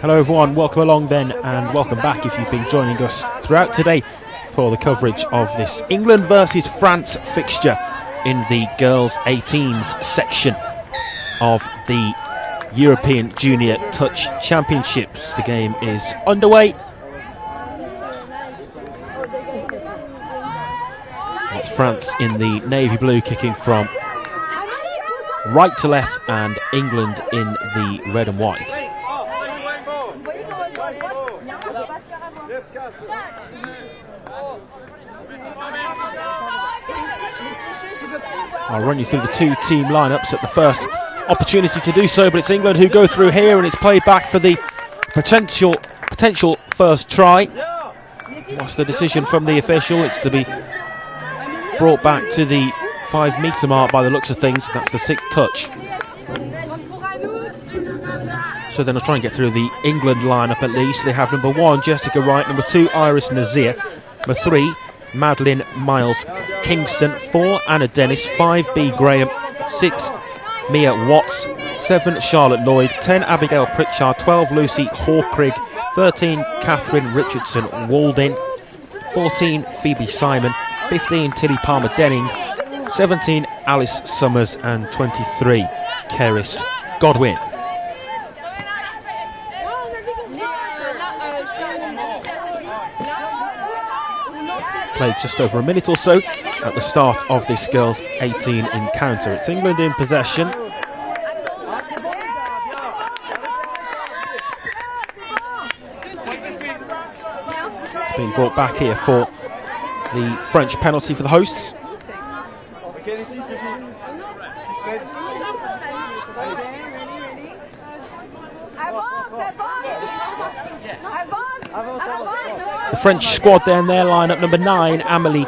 Hello everyone, welcome along then, and welcome back if you've been joining us throughout today for the coverage of this England versus France fixture in the girls 18s section of the European Junior Touch Championships. The game is underway. It's France in the navy blue kicking from right to left, and England in the red and white. I'll run you through the two team lineups at the first opportunity to do so, but it's England who go through here, and it's played back for the potential first try. What's the decision from the official? It's to be brought back to the 5 metre mark by the looks of things. That's the 6th touch. So then I'll try and get through the England lineup at least. They have number 1, Jessica Wright, number 2, Iris Nazir, number 3, Madeline Miles Kingston, 4, Anna Dennis, 5, B Graham, 6, Mia Watts, 7, Charlotte Lloyd, 10, Abigail Pritchard, 12, Lucy Hawkrigg, 13, Catherine Richardson Waldin, 14, Phoebe Simon, 15, Tilly Palmer Denning, 17, Alice Summers, and 23, Keris Godwin. Played just over a minute or so at the start of this girls 18 encounter. It's England in possession. It's been brought back here for the French penalty for the hosts. The French squad there in their lineup: number 9, Amélie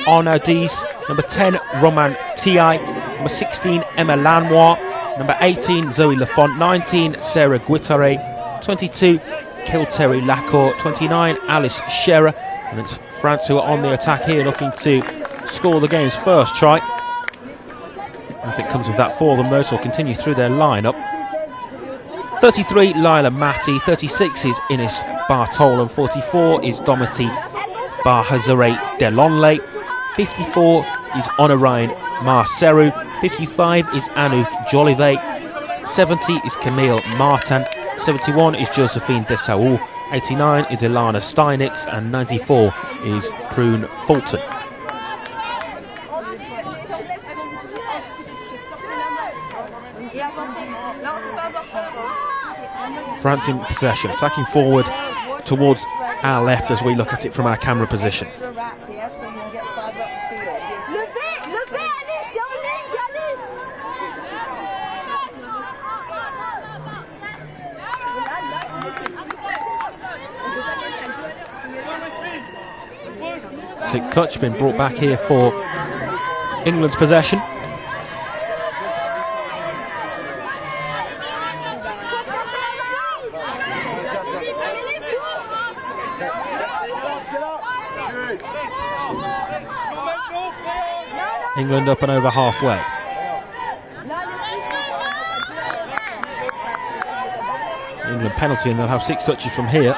Arnaudis, number 10, Roman Ti, number 16, Emma Lanois, number 18, Zoe Lafont, 19, Sarah Guittare, 22, Kilterry Lacour, 29, Alice Scherer. And it's France who are on the attack here, looking to score the game's first try. Nothing comes of that for them though, so we'll continue through their lineup. 33, Lila Matti, 36 is Ines Bartol, and 44 is Domiti Bahazare Delonle, 54 is Honorine Marceru, 55 is Anouk Jolivet, 70 is Camille Martin, 71 is Josephine Desaou, 89 is Ilana Steinitz, and 94 is Prune Fulton. France in possession, attacking forward towards our left as we look at it from our camera position. Sixth touch been brought back here for England's possession. England up and over halfway. England penalty, and they'll have 6 touches from here.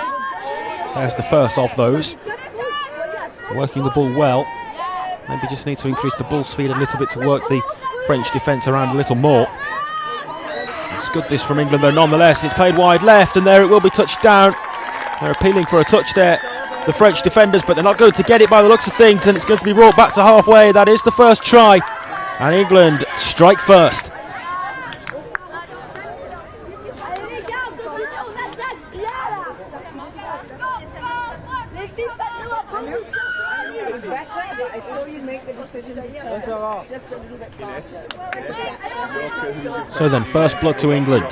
There's the first of those. Working the ball well. Maybe just need to increase the ball speed a little bit to work the French defence around a little more. It's good this from England though nonetheless. It's played wide left, and there it will be touched down. They're appealing for a touch there, the French defenders, but they're not going to get it by the looks of things, and it's going to be brought back to halfway. That is the first try, and England strike first. So then, first blood to England.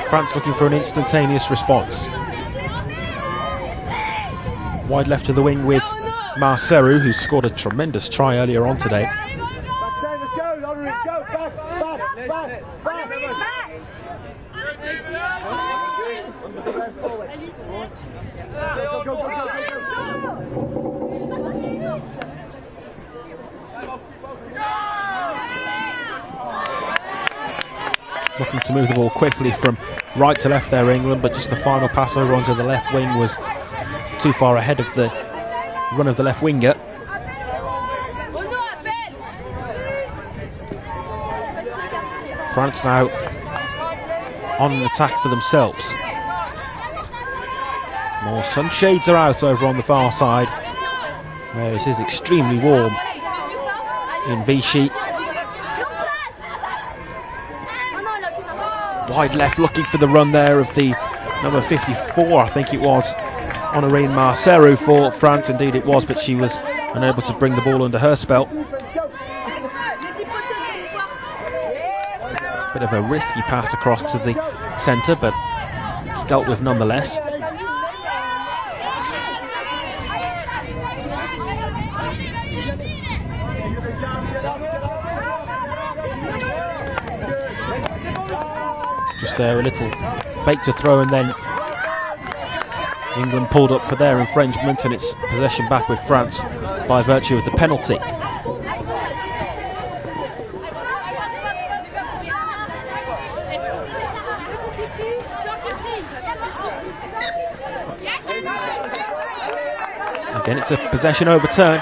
France looking for an instantaneous response. Wide left to the wing with Marceru, who scored a tremendous try earlier on today. Looking to move the ball quickly from right to left there, England, but just the final pass over onto the left wing was too far ahead of the run of the left winger. France now on an attack for themselves. More sunshades are out over on the far side, where it is extremely warm in Vichy. Wide left, looking for the run there of the number 54, I think it was, Honorine Marceau for France. Indeed it was, but she was unable to bring the ball under her spell. Bit of a risky pass across to the centre, but it's dealt with nonetheless. Just there, a little fake to throw, and then England pulled up for their infringement, and it's possession back with France by virtue of the penalty. Again, it's a possession overturn,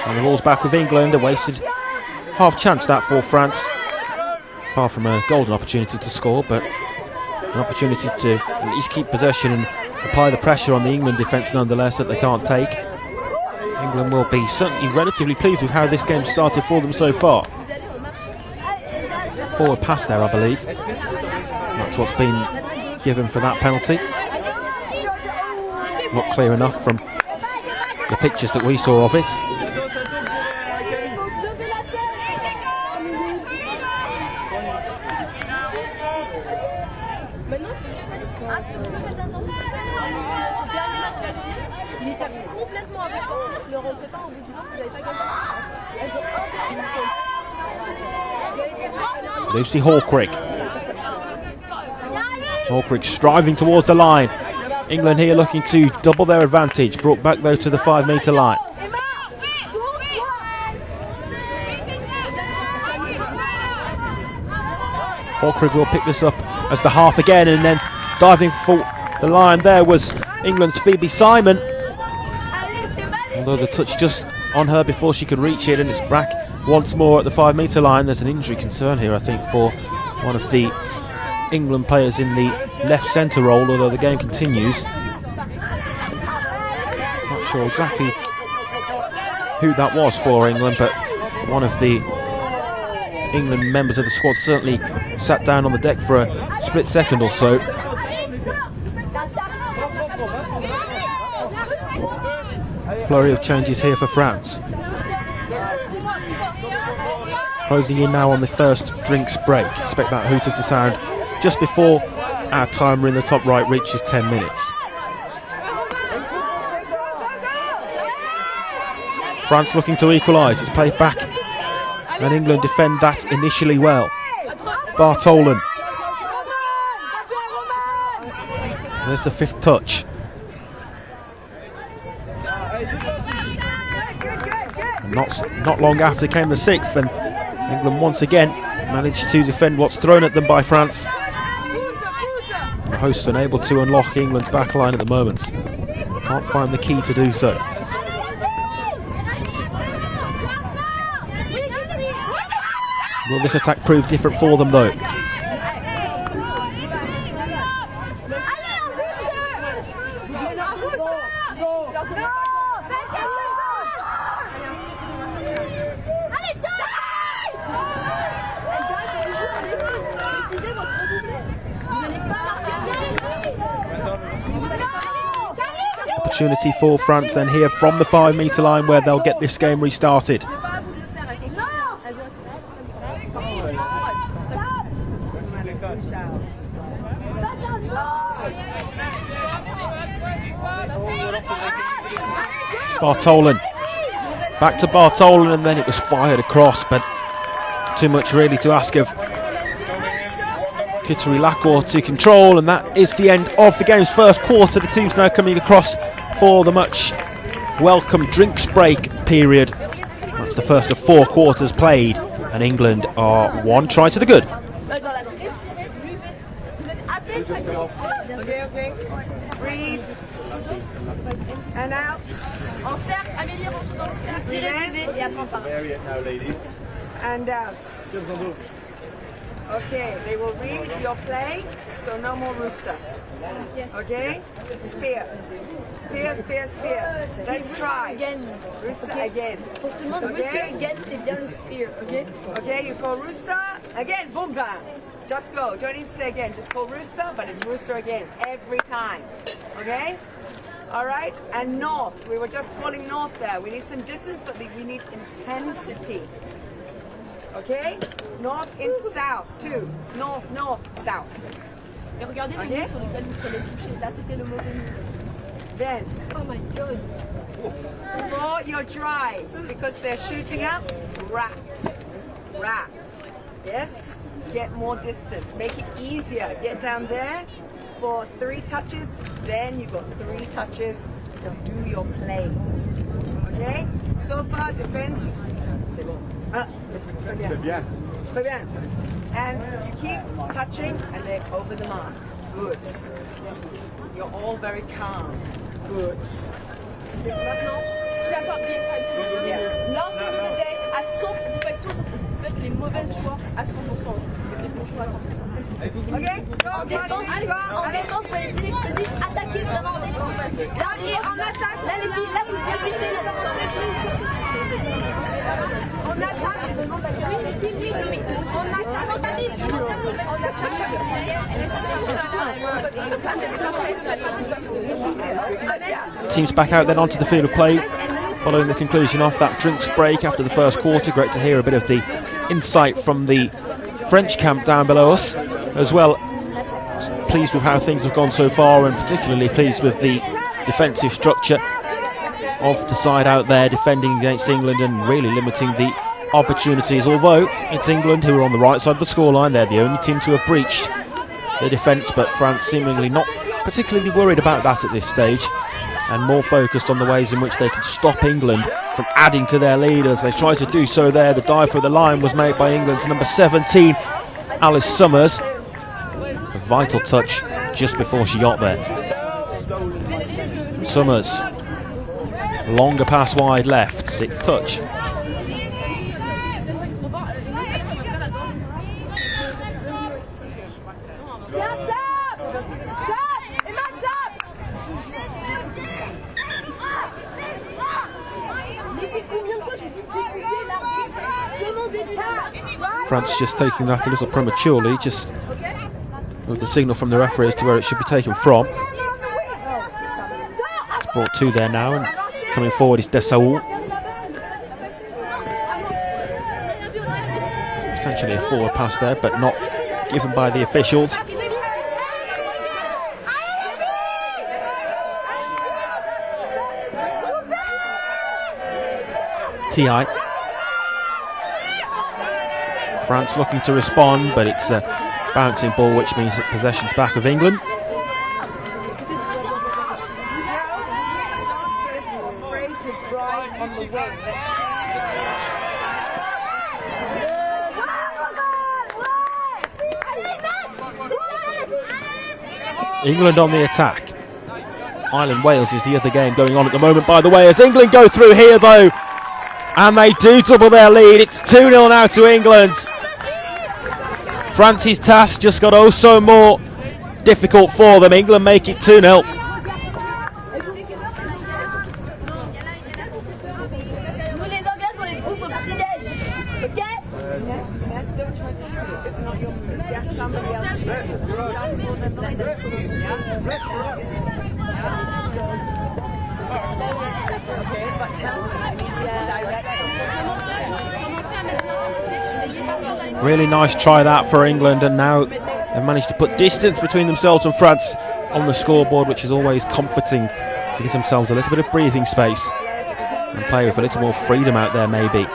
and the ball's back with England. A wasted half chance that for France. Far from a golden opportunity to score, but an opportunity to at least keep possession and apply the pressure on the England defence nonetheless that they can't take. England will be certainly relatively pleased with how this game started for them so far. Forward pass there, I believe. That's what's been given for that penalty. Not clear enough from the pictures that we saw of it. Lucy Hawkrigg. Hawkrigg striving towards the line. England here looking to double their advantage. Brought back though to the 5 metre line. Hawkrigg will pick this up as the half again, and then diving for the line there was England's Phoebe Simon. Although the touch just on her before she could reach it, and it's back once more at the 5 metre line. There's an injury concern here, I think, for one of the England players in the left centre role, although the game continues. Not sure exactly who that was for England, but one of the England members of the squad certainly sat down on the deck for a split second or so. Flurry of changes here for France. Closing in now on the first drinks break. Expect that hooter to sound just before our timer in the top right reaches 10 minutes. France looking to equalise. It's played back, and England defend that initially well. Bartolen. There's the 5th touch. And not long after came the 6th, and England once again managed to defend what's thrown at them by France. The hosts unable to unlock England's backline at the moment. Can't find the key to do so. Will this attack prove different for them though? Opportunity for France then here from the 5 metre line, where they'll get this game restarted. Bartolen. Back to Bartolen, and then it was fired across, but too much really to ask of Kittery Lacroix to control, and that is the end of the game's first quarter. The teams now coming across for the much welcome drinks break period. That's the first of 4 quarters played, and England are 1 try to the good. Okay, okay. Breathe. And out. En cercle, Amélie rentre dans le cercle, tirez et après on part. And out. Okay, they will read your play, so no more rooster. Okay? Spear. Spear, spear, spear. Let's try. Again. Rooster again. Pour tout le monde, rooster again, c'est bien le spear, ok? Okay, you call rooster. Again, boom, bam. Just go. Don't need to say again. Just call rooster, but it's rooster again. Every time. Okay? All right? And north. We were just calling north there. We need some distance, but we need intensity. Okay? North into south, too. North, north, south. Et regardez les lignes sur lesquelles vous prenez toucher. Là, c'était le mauvais move. Then, Oh my god. for your drives, because they're shooting up, wrap. Wrap. Yes? Get more distance. Make it easier. Get down there for 3 touches. Then you've got 3 touches to do your plays. Okay? So far, defense. C'est bon. Ah, c'est bien. Très bien. And you keep touching and they're over the mark. Good. You're all very calm. Good. Maintenant, step up the intensity. Yes. Last game of the day, à 100%, vous faites tous les mauvais choix à 100% aussi. Vous faites les bons choix à 100%. Okay? Go, En défense, soyez plus explosifs, attaquez vraiment en défense. Là, et en attaque, là les filles, là vous subissez la défense. On Teams back out then onto the field of play following the conclusion of that drinks break after the first quarter. Great to hear a bit of the insight from the French camp down below us as well. Pleased with how things have gone so far, and particularly pleased with the defensive structure of the side out there defending against England and really limiting the opportunities. Although it's England who are on the right side of the scoreline, they're the only team to have breached the defence, but France seemingly not particularly worried about that at this stage and more focused on the ways in which they can stop England from adding to their lead as they try to do so there. The dive for the line was made by England's number 17, Alice Summers. A vital touch just before she got there. Summers, longer pass wide left, 6th touch. France just taking that a little prematurely, just with the signal from the referee as to where it should be taken from. It's brought 2 there now, and coming forward is Dessaoult. Potentially a forward pass there, but not given by the officials. TI. France looking to respond, but it's a bouncing ball, which means that possession's back with England. England on the attack. Ireland-Wales is the other game going on at the moment, by the way, as England go through here though, and they do double their lead. It's 2-0 now to England. France's task just got oh so more difficult for them. England make it 2-0. Really nice try that for England, and now they've managed to put distance between themselves and France on the scoreboard, which is always comforting to give themselves a little bit of breathing space and play with a little more freedom out there maybe.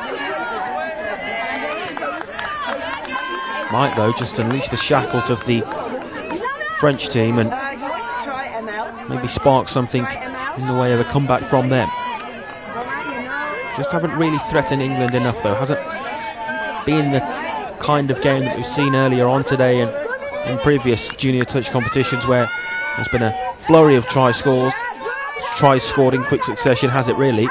Might though just unleash the shackles of the French team and maybe spark something in the way of a comeback from them. Just haven't really threatened England enough though. Hasn't been the kind of game that we've seen earlier on today, and in previous junior touch competitions where there's been a flurry of tries scored in quick succession, has it really?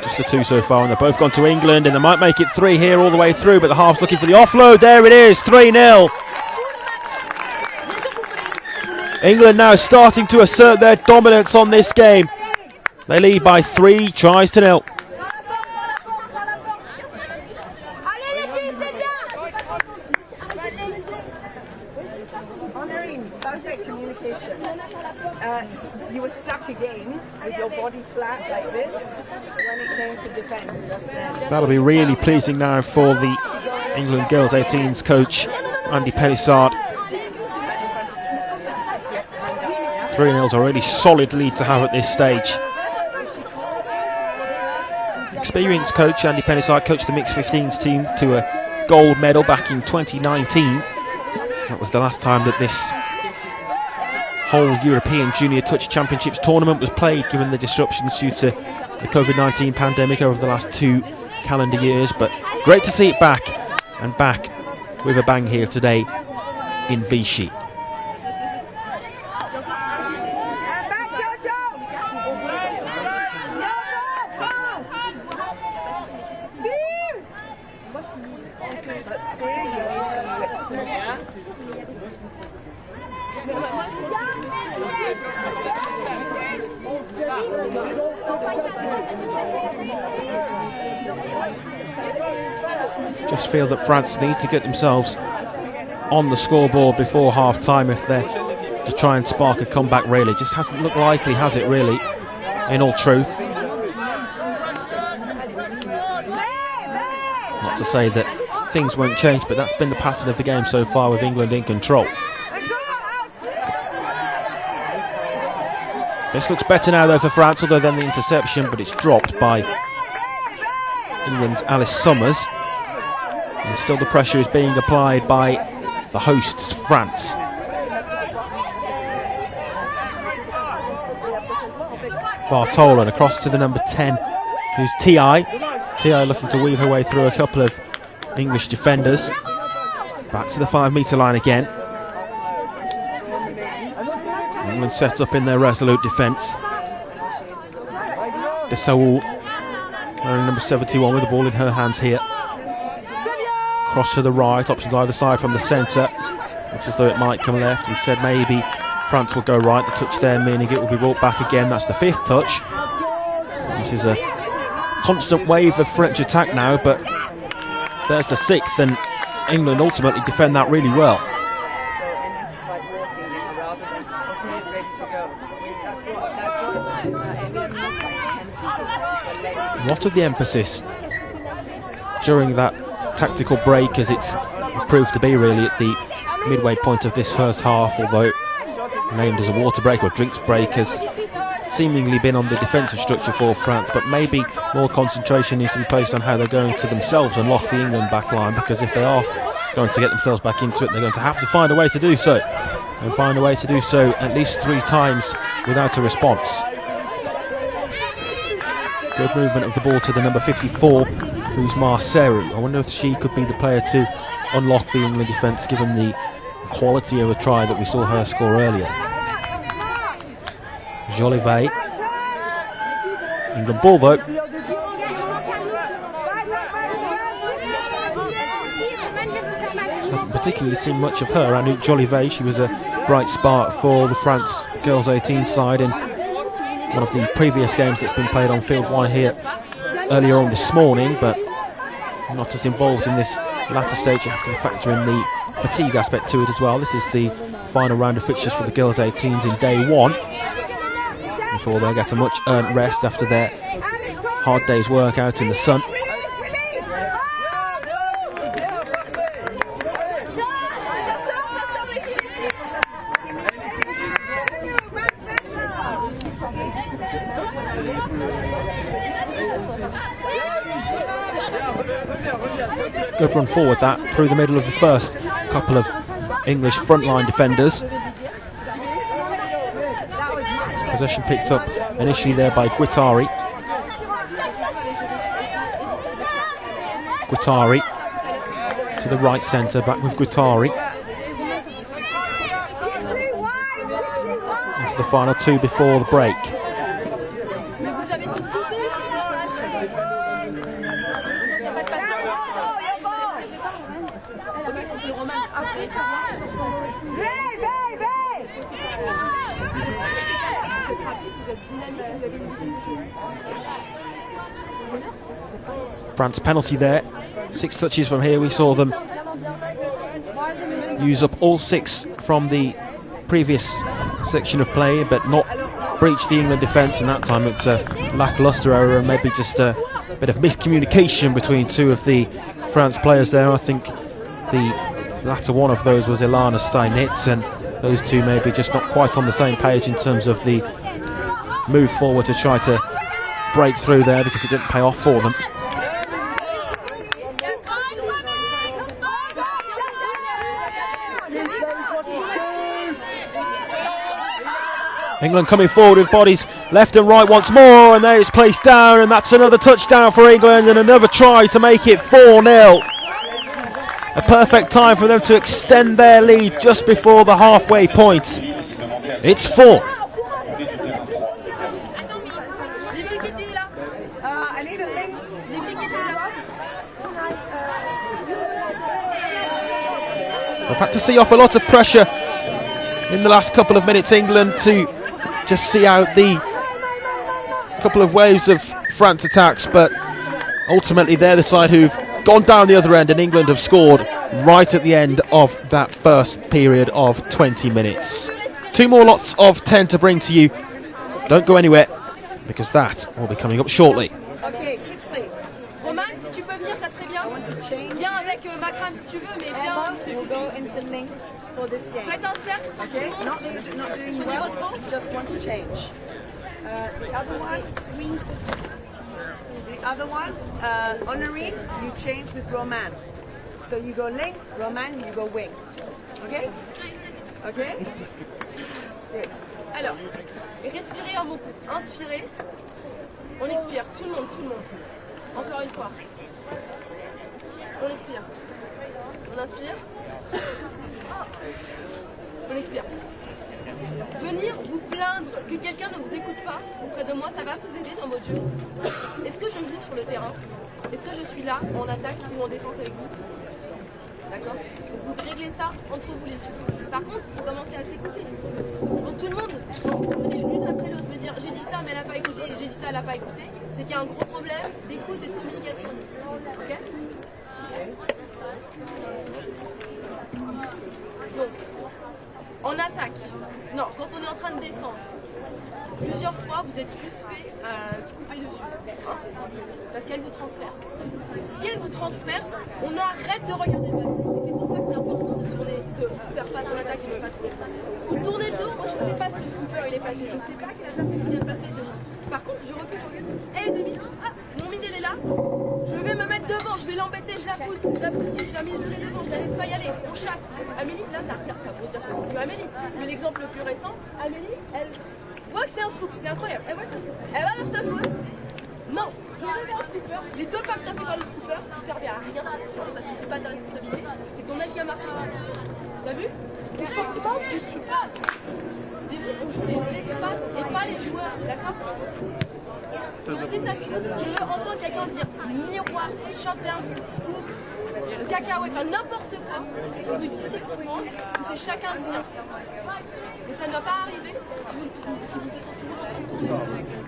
Just the 2 so far, and they've both gone to England, and they might make it 3 here all the way through, but the half's looking for the offload. There it is, 3-0. England now starting to assert their dominance on this game. They lead by 3 tries to 0. You were stuck again with your body flat like this when it came to defence just then. That'll be really pleasing now for the England Girls 18's coach, Andy Pennissart. 3-0's a really solid lead to have at this stage. Experienced coach Andy Pennissart coached the mixed 15s team to a gold medal back in 2019. That was the last time that this whole European Junior Touch Championships tournament was played, given the disruptions due to the COVID-19 pandemic over the last 2 calendar years. But great to see it back, and back with a bang here today in Vichy. Just feel that France need to get themselves on the scoreboard before half time if they're to try and spark a comeback. Really just hasn't looked likely, has it really, in all truth? Not to say that things won't change, but that's been the pattern of the game so far, with England in control. This looks better now though for France, other than the interception, but it's dropped by England's Alice Summers. And still the pressure is being applied by the hosts, France. Bartola across to the number 10, who's T.I. T.I. looking to weave her way through a couple of English defenders. Back to the 5-metre line again. England set up in their resolute defence. De Saoul, wearing number 71, with the ball in her hands here. Cross to the right, options either side from the centre. Looks as though it might come left. Instead, maybe France will go right. The touch there meaning it will be brought back again. That's the 5th touch. This is a constant wave of French attack now, but there's the 6th, and England ultimately defend that really well. A lot of the emphasis during that tactical break, as it's proved to be really at the midway point of this first half, although named as a water break or drinks break, has seemingly been on the defensive structure for France, but maybe more concentration needs to be placed on how they're going to themselves unlock the England back line, because if they are going to get themselves back into it, they're going to have to find a way to do so, and find a way to do so at least 3 times without a response. Good movement of the ball to the number 54, who's Marceru. I wonder if she could be the player to unlock the England defence, given the quality of a try that we saw her score earlier. Jolivet. England ball though. Haven't particularly seen much of her. Anouk Jolivet, she was a bright spark for the France Girls 18 side in one of the previous games that's been played on field 1 here earlier on this morning, but not as involved in this latter stage. You have to factor in the fatigue aspect to it as well. This is the final round of fixtures for the Girls 18s in day 1, before they'll get a much earned rest after their hard day's work out in the sun. Good run forward that, through the middle of the first couple of English frontline defenders. Possession picked up initially there by Guattari. Guattari to the right centre, back with Guattari. the final 2 before the break. Mais vous avez tout coupé, que je sache. Il n'y a pas de patience. Ok, c'est Roman. Après, tu vois. France penalty there. 6 touches from here. We saw them use up all 6 from the previous section of play, but not breach the England defence, and that time it's a lacklustre error and maybe just a bit of miscommunication between 2 of the France players there. I think the latter one of those was Ilana Steinitz, and those 2 maybe just not quite on the same page in terms of the move forward to try to break through there, because it didn't pay off for them. England coming forward with bodies left and right once more, and there it's placed down, and that's another touchdown for England and another try to make it 4-0. A perfect time for them to extend their lead just before the halfway point. It's 4. We've had to see off a lot of pressure in the last couple of minutes, England, to just see out the couple of waves of France attacks, but ultimately they're the side who've gone down the other end, and England have scored right at the end of that first period of 20 minutes. 2 more lots of 10 to bring to you. Don't go anywhere, because that will be coming up shortly. Ok, Kitsley. Roman, si tu peux venir, ça serait bien. I want to change. Viens avec Makram si tu veux, mais viens. Emma will go into link for this game. Faites un cercle. Okay, not that you're not doing well, just want to change. The other one, Honorine, you change with Roman. So you go link, Roman, you go wing. Okay? Okay? Good. Alors, respirez un bon coup. Inspirez. On expire. Tout le monde, tout le monde. Encore une fois. On expire. On inspire. On expire. Venir vous plaindre que quelqu'un ne vous écoute pas auprès de moi, ça va vous aider dans votre jeu. Est-ce que je joue sur le terrain? Est-ce que je suis là en attaque ou en défense avec vous? D'accord? Donc vous réglez ça entre vous les filles. Par contre, vous commencez à s'écouter. Donc tout le monde, quand vous venez l'une après l'autre me dire j'ai dit ça mais elle n'a pas écouté, j'ai dit ça elle n'a pas écouté, c'est qu'il y a un gros problème d'écoute et de communication. Ok? Donc, en attaque, non, quand on est en train de défendre, plusieurs fois vous êtes juste fait scooper dessus, hein, parce qu'elle vous transperce. Si elle vous transperce, on arrête de regarder le ballon. Et c'est pour ça que c'est important de tourner, de faire face à l'attaque et de ne pas tourner. Vous tournez le dos, moi je ne sais pas ce que le scooper il est passé, je ne sais pas quelle attaque il vient de passer devant. Par contre, je recule, et demi, ah, mon mine elle est là, je vais me mettre devant, je vais l'embêter, je la pousse ici, je la mets devant, je la laisse pas y aller, on chasse. Amélie, là, t'as rien à vous dire que c'est que Amélie. Mais l'exemple le plus récent, Amélie, elle voit que c'est un scoop, c'est incroyable. Elle va vers sa faute. Non, je vais vers le scooper. Les 2 pas que t'as fait dans le scooper qui servaient à rien, parce que c'est pas ta responsabilité, c'est ton aile qui a marqué. T'as vu? Tu sors pas, tu suis pas. On joue les espaces et pas les joueurs, d'accord? Donc si ça scoop, je veux entendre quelqu'un dire miroir, shutdown, scoop, cacahuète, enfin n'importe quoi. Vous disiez pour moi que c'est chacun le sien. Mais ça ne va pas arriver si vous êtes toujours en train de tourner.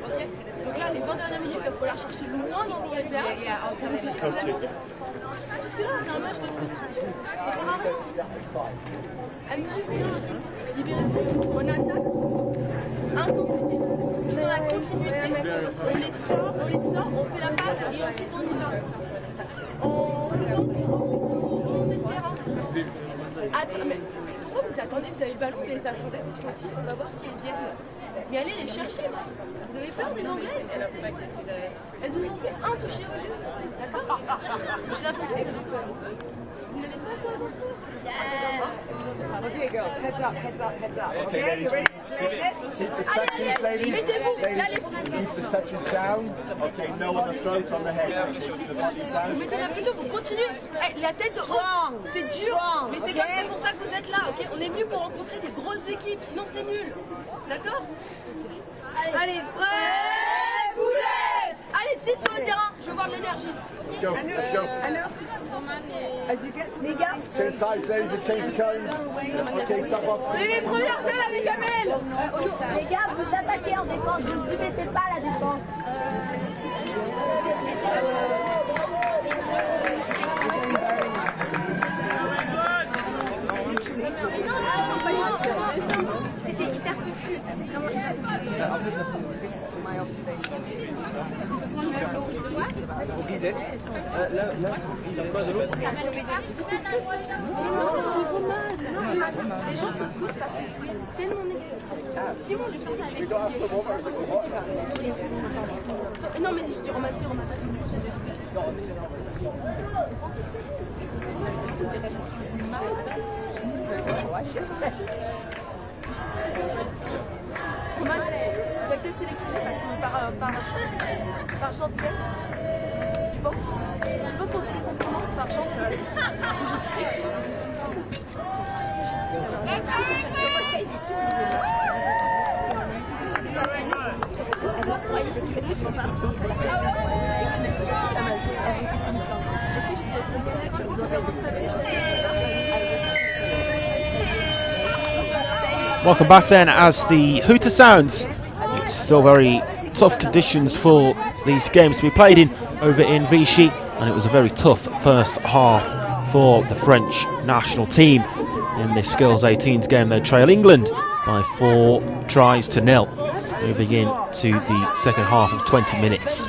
Ok? Donc là, les 20 dernières minutes, il va falloir chercher loin dans vos réserves pour que vous puissiez vous amuser. Parce que là, c'est un match de frustration. Et ça sert à rien. Amusez-vous. Libérez-vous. On attaque. Intensité. Toujours dans la continuité. On les sort, on fait la passe et ensuite on y va. On monte de terrain. Attends, mais pourquoi vous attendez? Vous avez le ballon, vous les attendez, tranquille, on va voir si elles viennent. Mais allez les chercher, Max. Vous avez peur des Anglaises? Elles vous ont fait un toucher au lieu. D'accord? J'ai l'impression que vous avez peur. Vous n'avez pas peur avoir peur. Okay, girls, heads up, heads up, heads up. Okay, you ready to play this? Keep the touches, ladies. Mettez-vous. Là, les... Keep the touches down. Okay, no on the throat, on the head. The touches down. Mettez la pression, vous continuez. Hey, la tête haute, c'est dur. Mais c'est comme c'est pour ça que vous êtes là, ok? On est venu pour rencontrer des grosses équipes, sinon c'est nul. D'accord? Allez, prêt, boulet. Allez, 6 sur le terrain, je veux voir de l'énergie. Go, let's go. As you get to the gap, Change sides, ladies, and change the cones. Okay, stop off. Et les premières celles avec Amel. Les gars, vous attaquez en défense, vous ne mettez pas la défense. C'était hyper confus, c'était vraiment my observation. Les gens se frustrent parce que c'est tellement négatif. Simon, je pense avec non, mais si je dis romantique, c'est plus. Roman, il a été sélectionné parce que par gentillesse. Tu penses qu'on fait des compliments par gentillesse? Est-ce que tu penses ça? Welcome back then as the hooter sounds. It's still very tough conditions for these games to be played in over in Vichy, and it was a very tough first half for the French national team. In this Girls 18s game, they trail England by 4 tries to 0, moving into the second half of 20 minutes.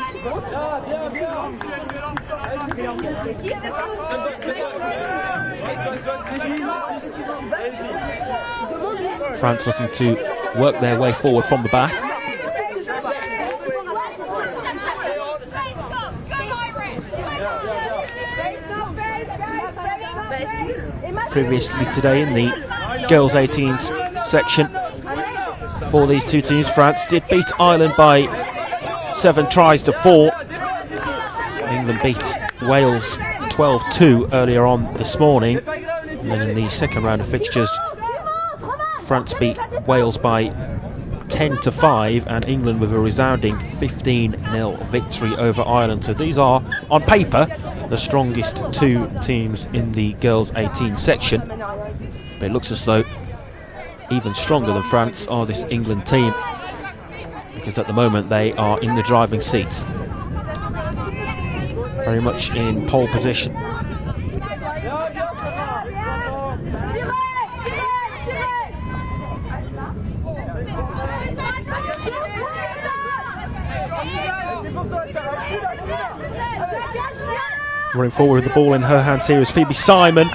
France looking to work their way forward from the back. Previously today in the Girls 18s section for these two teams, France did beat Ireland by 7 tries to 4. England beat Wales 12-2 earlier on this morning, and then in the second round of fixtures France beat Wales by 10-5 and England with a resounding 15-0 victory over Ireland. So these are, on paper, the strongest 2 teams in the Girls 18 section. But it looks as though even stronger than France are this England team, because at the moment they are in the driving seat, very much in pole position. Running forward with the ball in her hands here is Phoebe Simon,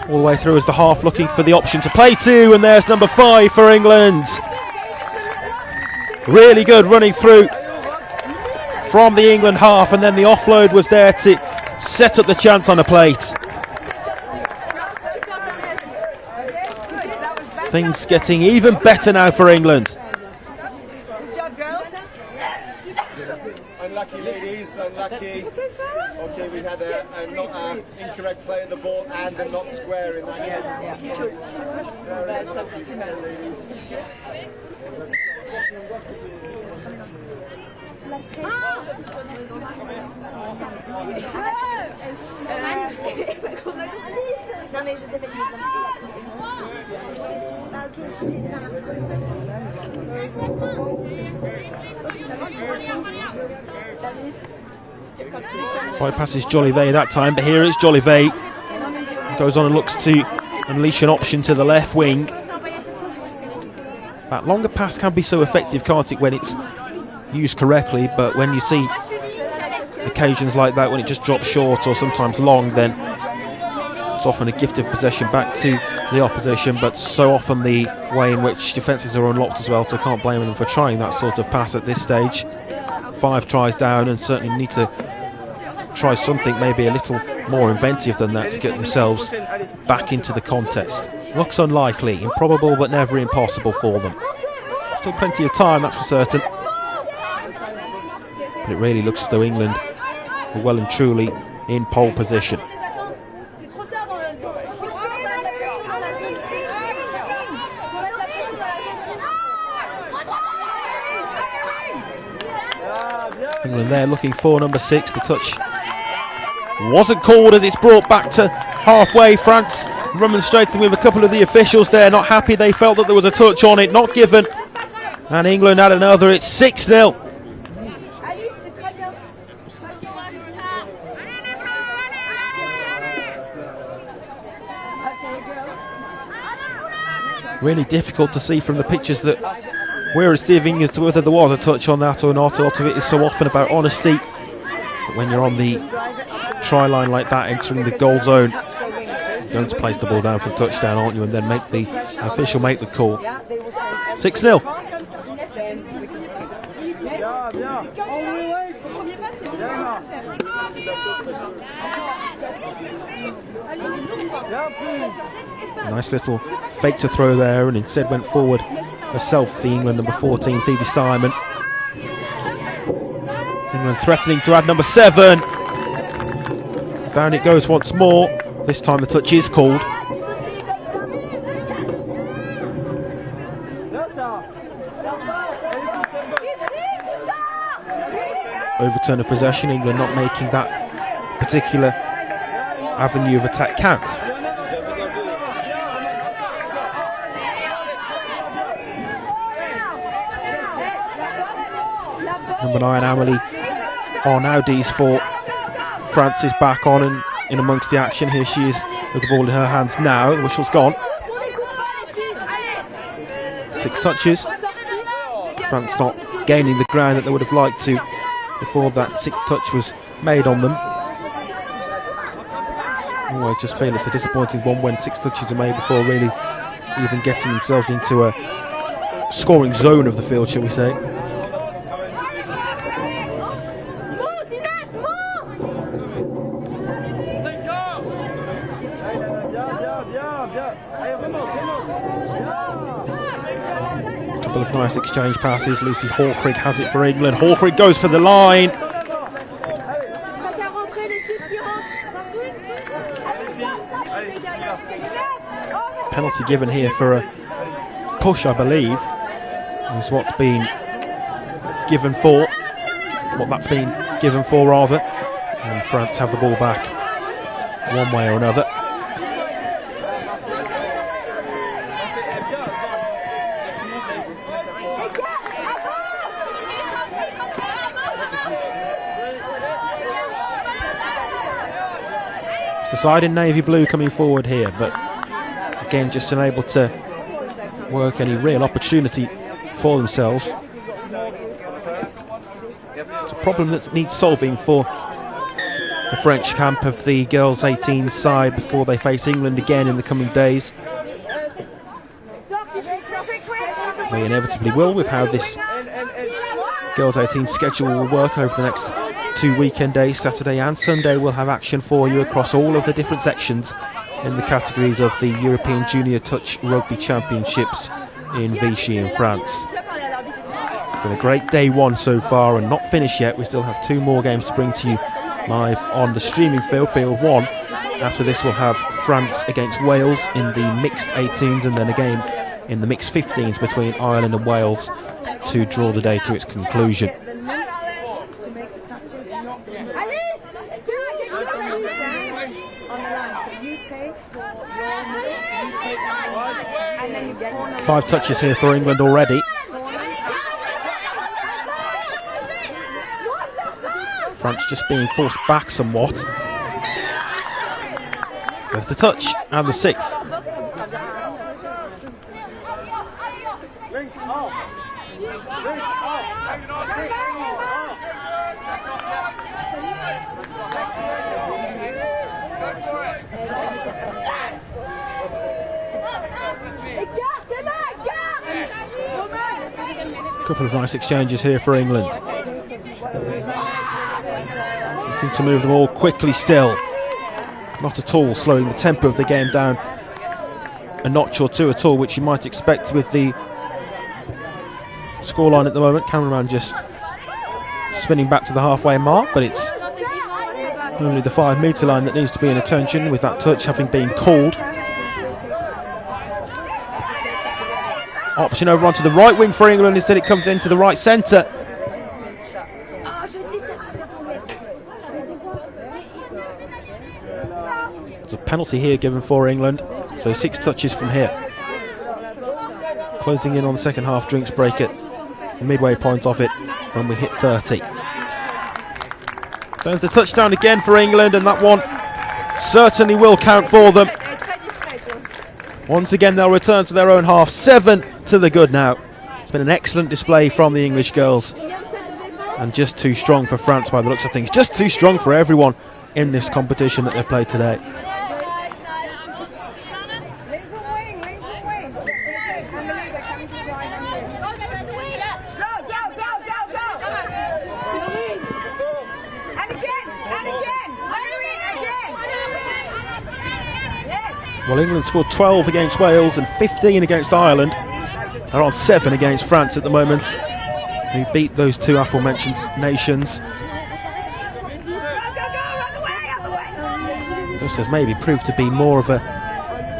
all the way through as the half, looking for the option to play to, and there's number 5 for England. Really good running through from the England half, and then the offload was there to set up the chance on a plate. Things getting even better now for England. Good job, girls. Unlucky, ladies, unlucky. Okay, we had a not incorrect play in the ball and a not square in that game. Non mais je sais pas. Bypasses Jolivet that time, but here is Jolivet. Goes on and looks to unleash an option to the left wing. That longer pass can be so effective, can't it, when it's used correctly, but when you see occasions like that when it just drops short or sometimes long, then it's often a gift of possession back to the opposition, but so often the way in which defences are unlocked as well, so can't blame them for trying that sort of pass at this stage. 5 tries down, and certainly need to try something maybe a little more inventive than that to get themselves back into the contest. Looks unlikely, improbable but never impossible for them. Still plenty of time, that's for certain. But it really looks as though England are well and truly in pole position. England there looking for number 6. The touch wasn't called as it's brought back to halfway. France remonstrating with a couple of the officials there, not happy. They felt that there was a touch on it, not given. And England had another. It's 6-0. Really difficult to see from the pictures that we're receiving as to whether there was a touch on that or not. A lot of it is so often about honesty. But when you're on the try line like that, entering the goal zone, you're going to place the ball down for the touchdown, aren't you? And then make the official make the call. 6-0. Nice little fake to throw there, and instead went forward herself, the England number 14, Phoebe Simon. England threatening to add number 7. Down it goes once more. This time the touch is called. Overturn of possession, England not making that particular avenue of attack count. Number 9, Amelie on Audis for France is back on and in amongst the action. Here she is with the ball in her hands now. The whistle's gone. 6 touches. France not gaining the ground that they would have liked to before that 6th touch was made on them. Oh, I just feel it's a disappointing one when 6 touches are made before really even getting themselves into a scoring zone of the field, shall we say. Couple of nice exchange passes. Lucy Hawkrigg has it for England. Hawkrigg goes for the line. Penalty given here for a push, I believe, is what's been given for. What that's been given for, rather. And France have the ball back one way or another. The side in navy blue coming forward here, but again just unable to work any real opportunity for themselves. It's a problem that needs solving for the French camp of the girls 18 side before they face England again in the coming days. They inevitably will, with how this girls 18 schedule will work over the next 2 weekend days. Saturday and Sunday we'll have action for you across all of the different sections in the categories of the European Junior Touch Rugby Championships in Vichy in France. It's been a great day 1 so far and not finished yet. We still have 2 more games to bring to you live on the streaming field, Field 1. After this we'll have France against Wales in the mixed 18s and then a game in the mixed 15s between Ireland and Wales to draw the day to its conclusion. Five touches here for England already. France just being forced back somewhat. There's the touch and the 6th. Couple of nice exchanges here for England. Looking to move the ball quickly still. Not at all slowing the tempo of the game down a notch or two at all, which you might expect with the scoreline at the moment. Cameraman just spinning back to the halfway mark, but it's only the 5 metre line that needs to be in attention with that touch having been called. Option over onto the right wing for England, instead it comes into the right centre. There's a penalty here given for England, so 6 touches from here. Closing in on the second half drinks break at the midway point of it when we hit 30. There's the touchdown again for England, and that one certainly will count for them. Once again they'll return to their own half. 7 to the good now. It's been an excellent display from the English girls, and just too strong for France by the looks of things. Just too strong for everyone in this competition that they've played today. Well, England scored 12 against Wales and 15 against Ireland. They're on 7 against France at the moment, who beat those 2 aforementioned nations. This has maybe proved to be more of a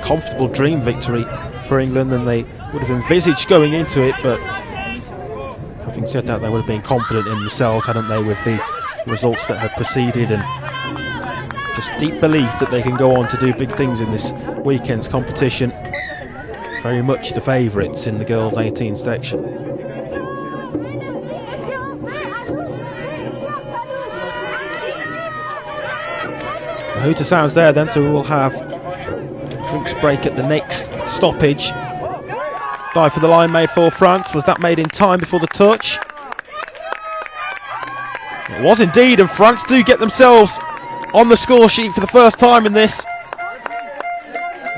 comfortable dream victory for England than they would have envisaged going into it, but having said that, they would have been confident in themselves, hadn't they, with the results that had preceded, and just deep belief that they can go on to do big things in this weekend's competition. Very much the favourites in the girls' 18 section. The hooter sounds there then, so we will have drinks break at the next stoppage. Dive for the line made for France. Was that made in time before the touch? It was indeed, and France do get themselves on the score sheet for the first time in this.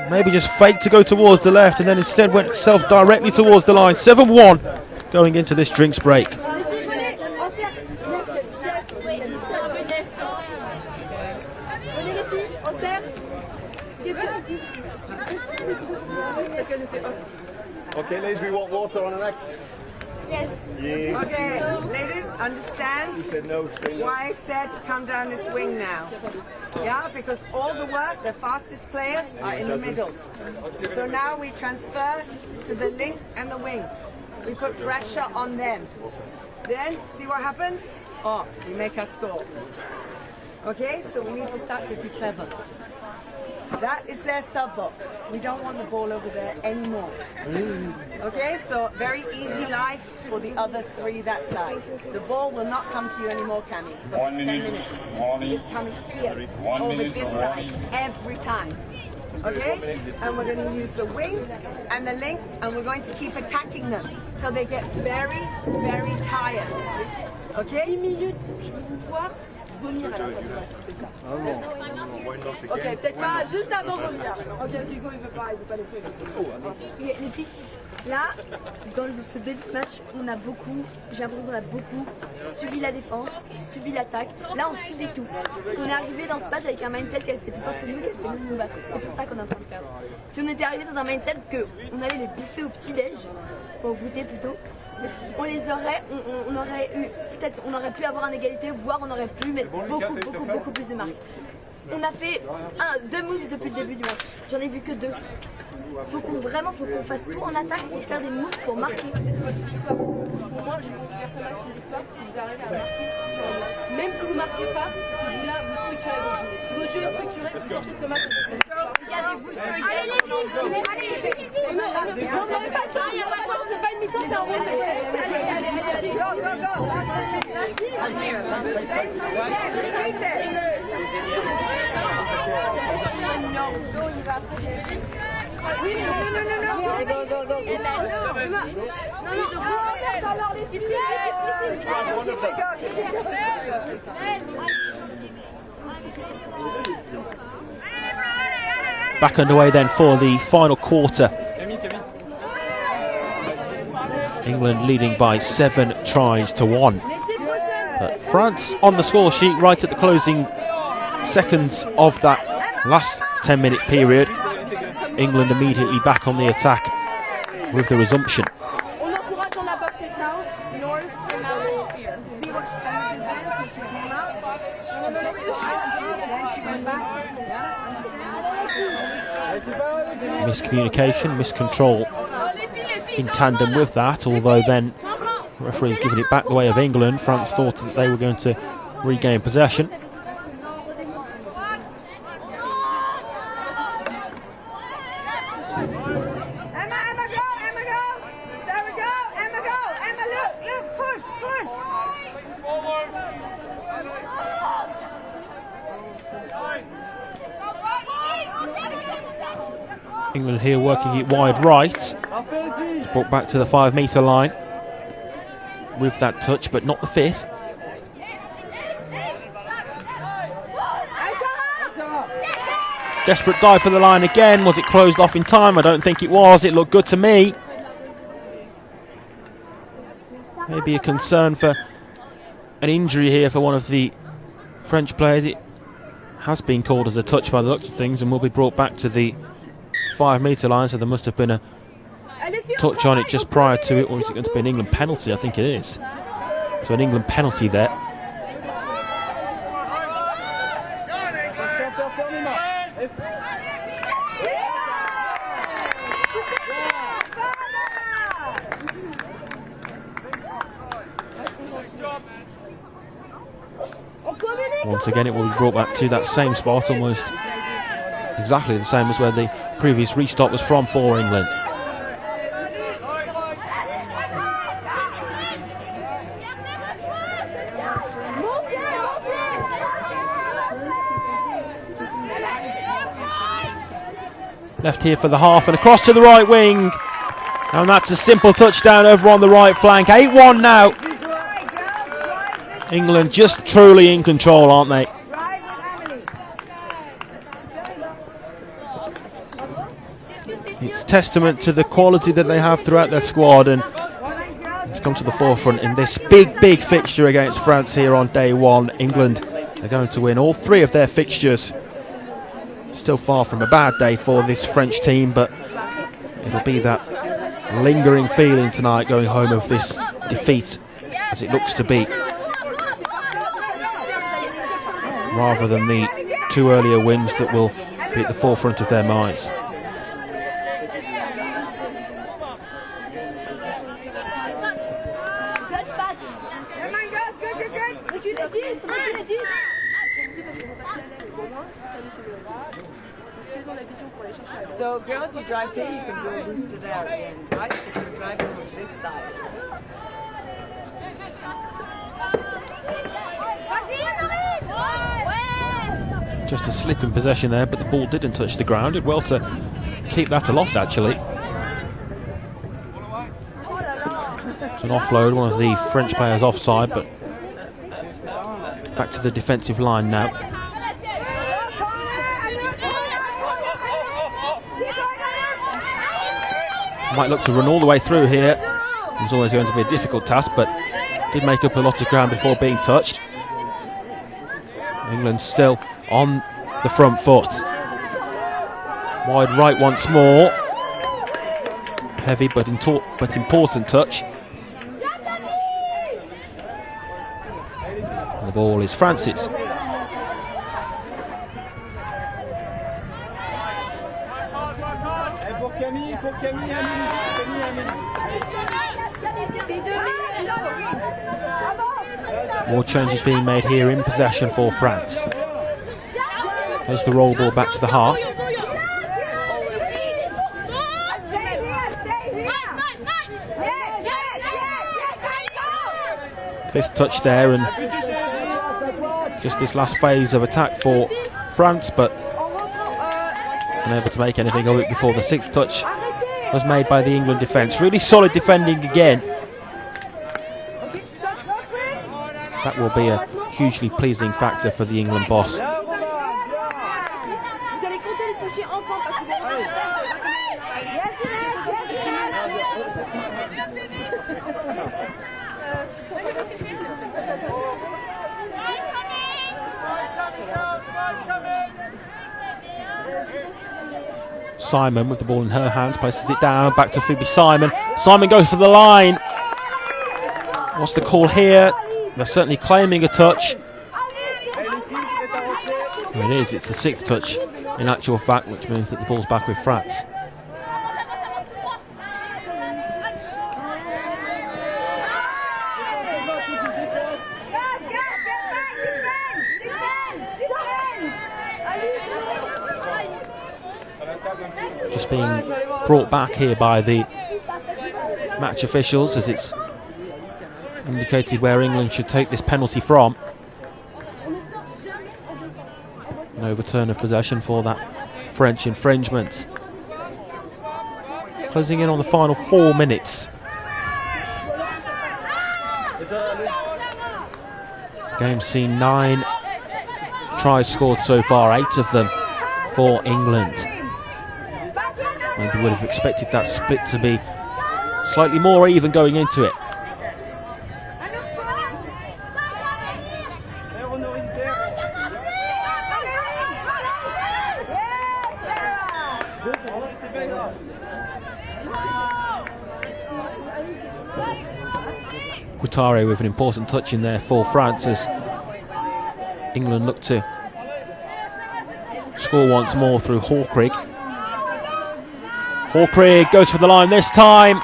Maybe just faked to go towards the left and then instead went itself directly towards the line. 7-1 going into this drinks break. Okay, ladies, we want water on the next. Yes. Yeah. Okay, ladies, understand You said no. Say no. why I said to come down this wing now. Yeah, because all the work, the fastest players are in the middle. So now we transfer to the link and the wing. We put pressure on them. Then, see what happens? Oh, we make our score. Okay, so we need to start to be clever. That is their sub box. We don't want the ball over there anymore. Okay, so very easy life for the other 3 that side. The ball will not come to you anymore, Cammy, for 10 minutes. It's coming here, over this side, every time. Okay, and we're going to use the wing and the link, and we're going to keep attacking them till they get very, very tired. Okay? 10 minutes, je veux vous voir vomir à la fin du match, c'est ça. Ok, peut-être pas juste avant vomir. Ok, Hugo il veut pas les faire. Les filles, là, dans ce début de match, j'ai l'impression qu'on a beaucoup subi la défense, subi l'attaque. Là, on subit tout. On est arrivé dans ce match avec un mindset qui était plus fort que nous, qui était nous nous battre. C'est pour ça qu'on est en train de perdre. Si on était arrivé dans un mindset qu'on allait les bouffer au petit-déj, au goûter plutôt, on les aurait, on aurait eu, peut-être on aurait pu avoir une égalité, voire on aurait pu mettre beaucoup plus de marques. On a fait 2 moves depuis le début du match. J'en ai vu que 2. Faut qu'on fasse tout en attaque pour faire des moves pour marquer. Pour moi, je considère ça une victoire si vous arrivez à marquer sur le match. Même si vous ne marquez pas, vous là, vous structurez votre jeu. Si votre jeu est structuré, vous sortez de ce match. Regardez-vous sur le gars. Allez les filles, on n'avait pas le temps, il n'y a pas le temps, c'est pas une mi-temps, c'est un vrai. Allez, Go, go, go. Oui, mais non. Back underway then for the final quarter. England leading by 7 tries to 1. But France on the score sheet right at the closing seconds of that Last 10-minute period, England immediately back on the attack with the resumption. On encourage on la boxe et south, north and out spear. See what she did then since she came out? Then she went back. Miscommunication, miscontrol in tandem with that, although then the referee's giving it back the way of England. France thought that they were going to regain possession. Emma, go! Emma, go! There we go! Emma, go! Emma, look! Push! England here working it wide right. It's brought back to the 5-metre line with that touch, but not the 5th. Desperate dive for the line again. Was it closed off in time? I don't think it was. It looked good to me. Maybe a concern for an injury here for one of the French players. It has been called as a touch by the looks of things and will be brought back to the 5-metre line, so there must have been a touch on it just prior to it, or is it going to be an England penalty? I think it is. So an England penalty there. Once again, it will be brought back to that same spot, almost exactly the same as where the previous restart was from for England. Left here for the half and across to the right wing. And that's a simple touchdown over on the right flank. 8-1 now. England just truly in control, aren't they? It's testament to the quality that they have throughout their squad, and it's come to the forefront in this big fixture against France here on day one. England are going to win all 3 of their fixtures. Still far from a bad day for this French team, but it'll be that lingering feeling tonight going home of this defeat, as it looks to be, rather than the 2 earlier wins that will be at the forefront of their minds. So girls, you drive here, you can do a booster there at the end, right? Because you're driving on this side. Just a slip in possession there, but the ball didn't touch the ground. Did well to keep that aloft, actually. It's an offload, one of the French players offside, but back to the defensive line now. Might look to run all the way through here. It was always going to be a difficult task, but did make up a lot of ground before being touched. England still on the front foot. Wide right once more. Heavy but important touch. And the ball is France's. More changes being made here in possession for France. There's the roll ball back to the half. Fifth touch there, and just this last phase of attack for France, but unable to make anything of it before the 6th touch was made by the England defence. Really solid defending again. That will be a hugely pleasing factor for the England boss. Simon with the ball in her hands, places it down, back to Phoebe Simon. Simon goes for the line. What's the call here? They're certainly claiming a touch. It is, it's the 6th touch in actual fact, which means that the ball's back with France. Just being brought back here by the match officials as it's indicated where England should take this penalty from. An overturn of possession for that French infringement. Closing in on the final 4 minutes. Game's seen 9 tries scored so far, 8 of them for England. Maybe would have expected that split to be slightly more even going into it. Guattari with an important touch in there for France as England look to score once more through Hawkrig. Hawkrig goes for the line this time.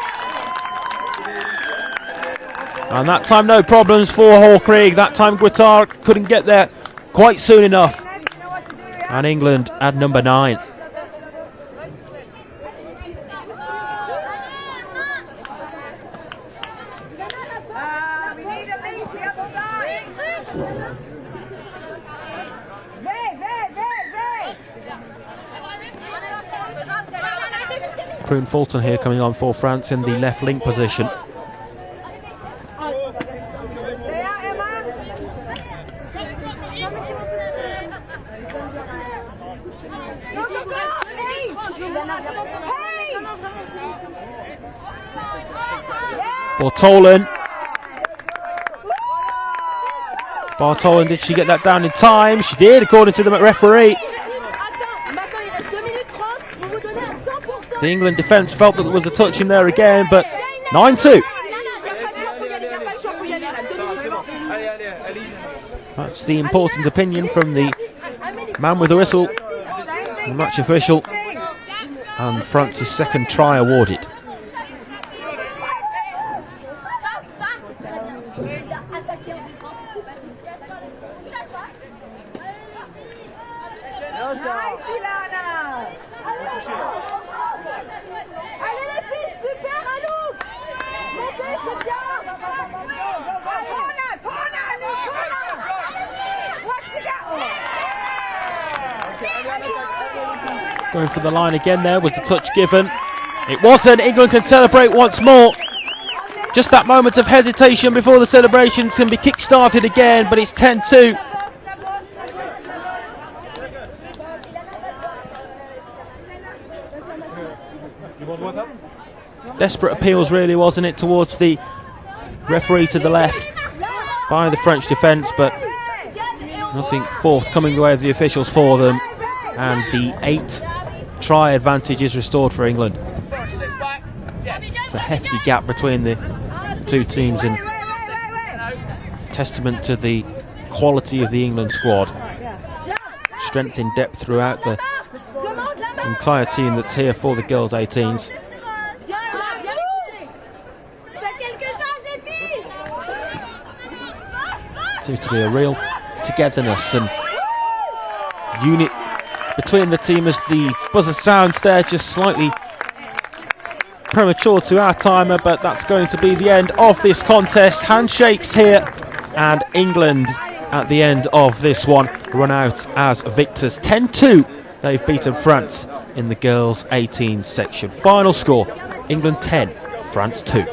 And that time no problems for Hawkrig. That time Guattari couldn't get there quite soon enough. And England at number 9. Prune Fulton here coming on for France in the left link position. Bartolin, did she get that down in time? She did, according to the referee. The England defence felt that there was a touch in there again, but 9-2. That's the important opinion from the man with the whistle, the match official, and France's second try awarded. Going for the line again there, was the touch given? It wasn't. England can celebrate once more. Just that moment of hesitation before the celebrations can be kick-started again, but it's 10-2. Desperate appeals really, wasn't it, towards the referee to the left by the French defence, but nothing forthcoming the way of the officials for them, and the 8 try advantage is restored for England. It's a hefty gap between the two teams, and testament to the quality of the England squad. Strength in depth throughout the entire team that's here for the girls 18s. Seems to be a real togetherness and unit between the team as the buzzer sounds there, just slightly premature to our timer, but that's going to be the end of this contest. Handshakes here, and England at the end of this one run out as victors. 10-2, they've beaten France in the girls 18 section. Final score, England 10, France 2.